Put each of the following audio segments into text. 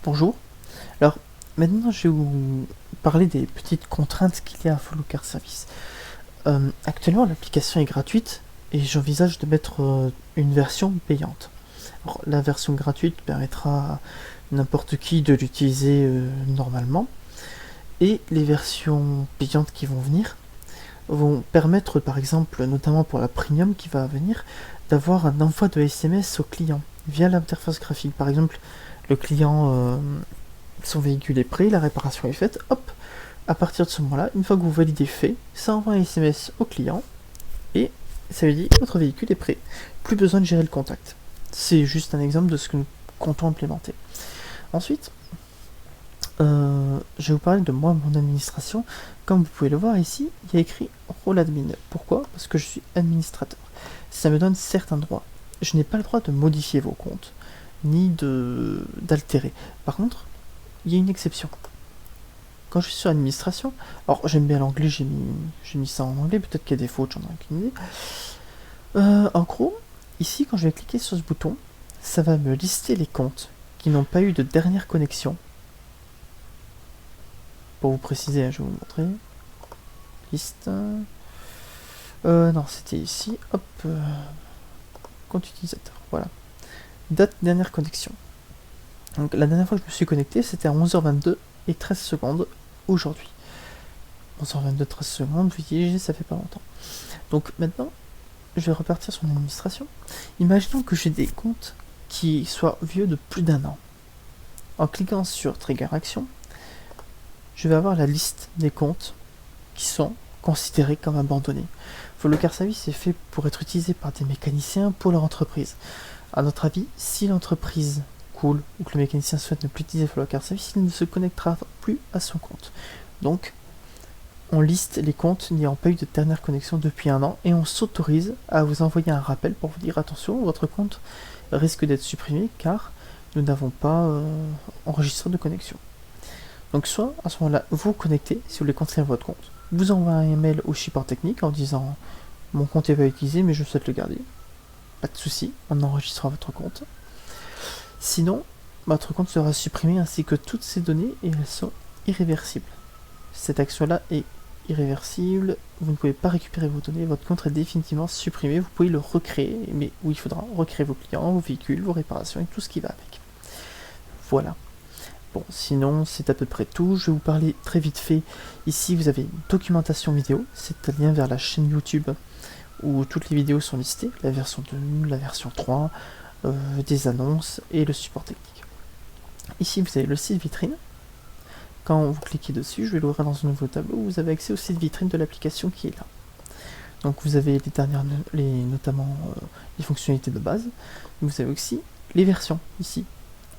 Bonjour. Alors, maintenant, je vais vous parler des petites contraintes qu'il y a à Follow Card Service. Actuellement, l'application est gratuite et j'envisage de mettre une version payante. Alors, la version gratuite permettra à n'importe qui de l'utiliser normalement, et les versions payantes qui vont venir vont permettre, par exemple, notamment pour la premium qui va venir, d'avoir un envoi de SMS au client via l'interface graphique. Par exemple, le client, son véhicule est prêt, la réparation est faite, hop, à partir de ce moment-là, une fois que vous validez fait, ça envoie un SMS au client et ça lui dit votre véhicule est prêt. Plus besoin de gérer le contact. C'est juste un exemple de ce que nous comptons implémenter. Ensuite, je vais vous parler de moi, mon administration. Comme vous pouvez le voir ici, il y a écrit rôle admin. Pourquoi? Parce que je suis administrateur. Ça me donne certains droits. Je n'ai pas le droit de modifier vos comptes, ni d'altérer. Par contre, il y a une exception. Quand je suis sur administration, alors j'aime bien l'anglais, j'ai mis ça en anglais, peut-être qu'il y a des fautes, j'en ai aucune idée. En gros, ici, quand je vais cliquer sur ce bouton, ça va me lister les comptes qui n'ont pas eu de dernière connexion. Pour vous préciser, je vais vous montrer. Liste. Non, c'était ici. Hop. Compte utilisateur. Voilà. Date dernière connexion. Donc la dernière fois que je me suis connecté, c'était à 11h22 et 13 secondes aujourd'hui. 11h22, 13 secondes, vous voyez, ça fait pas longtemps. Donc maintenant, je vais repartir sur mon administration. Imaginons que j'ai des comptes qui soient vieux de plus d'un an. En cliquant sur Trigger Action, je vais avoir la liste des comptes qui sont considérés comme abandonnés. Follow Card Service est fait pour être utilisé par des mécaniciens pour leur entreprise. À notre avis, si l'entreprise coule ou que le mécanicien souhaite ne plus utiliser Follow Card Service, il ne se connectera plus à son compte. Donc, on liste les comptes n'ayant pas eu de dernière connexion depuis un an et on s'autorise à vous envoyer un rappel pour vous dire attention, votre compte risque d'être supprimé car nous n'avons pas enregistré de connexion. Donc soit à ce moment-là, vous vous connectez si vous voulez continuer votre compte. Vous envoyez un mail au support technique en disant mon compte est pas utilisé mais je souhaite le garder. Pas de souci, on enregistrera votre compte. Sinon, votre compte sera supprimé ainsi que toutes ces données et elles sont irréversibles. Cette action-là est irréversible, vous ne pouvez pas récupérer vos données, votre compte est définitivement supprimé, vous pouvez le recréer, mais où il faudra recréer vos clients, vos véhicules, vos réparations et tout ce qui va avec. Voilà. Bon, sinon, c'est à peu près tout. Je vais vous parler très vite fait. Ici, vous avez une documentation vidéo. C'est un lien vers la chaîne YouTube où toutes les vidéos sont listées. La version 2, la version 3, des annonces et le support technique. Ici, vous avez le site vitrine. Quand vous cliquez dessus, je vais l'ouvrir dans un nouveau tableau. Vous avez accès au site vitrine de l'application qui est là. Donc, vous avez les dernières, notamment les fonctionnalités de base. Vous avez aussi les versions ici.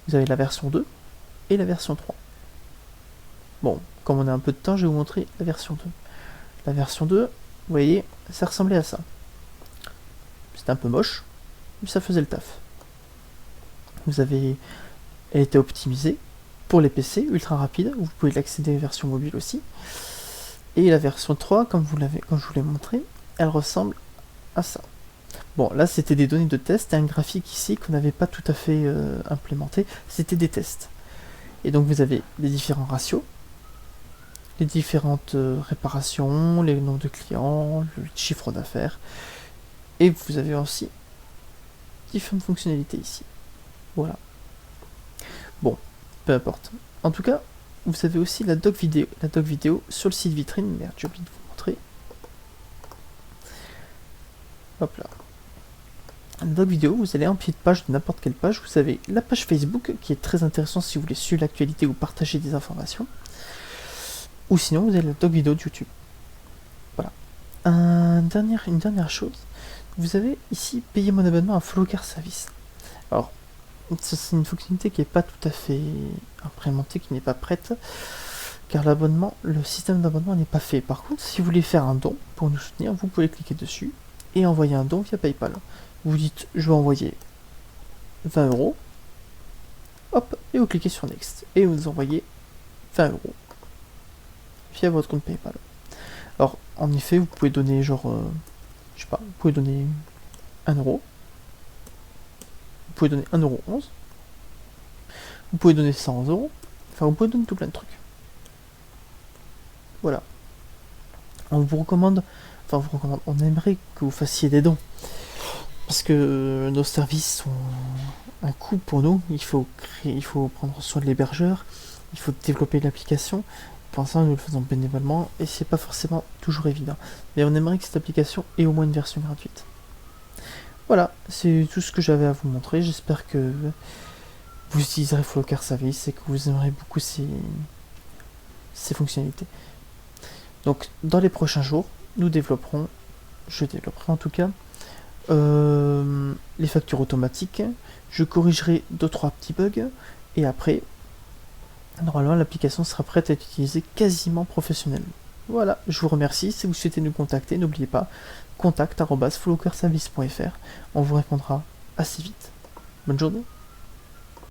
Vous avez la version 2 et la version 3. Bon, comme on a un peu de temps, je vais vous montrer la version 2. La version 2, vous voyez, ça ressemblait à ça. C'était un peu moche, mais ça faisait le taf. Vous avez... Elle était optimisée pour les PC, ultra rapide, vous pouvez l'accéder à version mobile aussi. Et la version 3, comme je vous l'ai montré, elle ressemble à ça. Bon, là c'était des données de test et un graphique ici qu'on n'avait pas tout à fait implémenté, c'était des tests. Et donc vous avez les différents ratios, les différentes réparations, les nombres de clients, le chiffre d'affaires, et vous avez aussi différentes fonctionnalités ici. Voilà. Bon, peu importe. En tout cas, vous avez aussi la doc vidéo sur le site vitrine. Merde, j'ai oublié de vous montrer. Hop là. La doc vidéo, vous allez en pied de page de n'importe quelle page. Vous avez la page Facebook qui est très intéressante si vous voulez suivre l'actualité ou partager des informations. Ou sinon, vous avez la doc vidéo de YouTube. Voilà. Une dernière chose. Vous avez ici payé mon abonnement à Follow Card Service. Alors, c'est une fonctionnalité qui n'est pas tout à fait implémentée, qui n'est pas prête, car le système d'abonnement n'est pas fait. Par contre, si vous voulez faire un don pour nous soutenir, vous pouvez cliquer dessus et envoyer un don via PayPal. Vous dites je vais envoyer 20 €, hop, et vous cliquez sur Next, et vous envoyez 20 € via votre compte PayPal. Alors, en effet, vous pouvez donner genre, je sais pas, vous pouvez donner 1 €. Vous pouvez donner 1,11 €. Vous pouvez donner 100 €. Enfin, vous pouvez donner tout plein de trucs. Voilà. On vous recommande, on aimerait que vous fassiez des dons. Parce que nos services ont un coût pour nous. Il faut prendre soin de l'hébergeur. Il faut développer l'application. Pour ça, nous le faisons bénévolement. Et c'est pas forcément toujours évident. Mais on aimerait que cette application ait au moins une version gratuite. Voilà, c'est tout ce que j'avais à vous montrer. J'espère que vous utiliserez Flocar Service et que vous aimerez beaucoup ces fonctionnalités. Donc, dans les prochains jours, je développerai en tout cas, les factures automatiques. Je corrigerai 2-3 petits bugs. Et après, normalement, l'application sera prête à être utilisée quasiment professionnellement. Voilà, je vous remercie. Si vous souhaitez nous contacter, n'oubliez pas, contact@flocarservice.fr. On vous répondra assez vite. Bonne journée.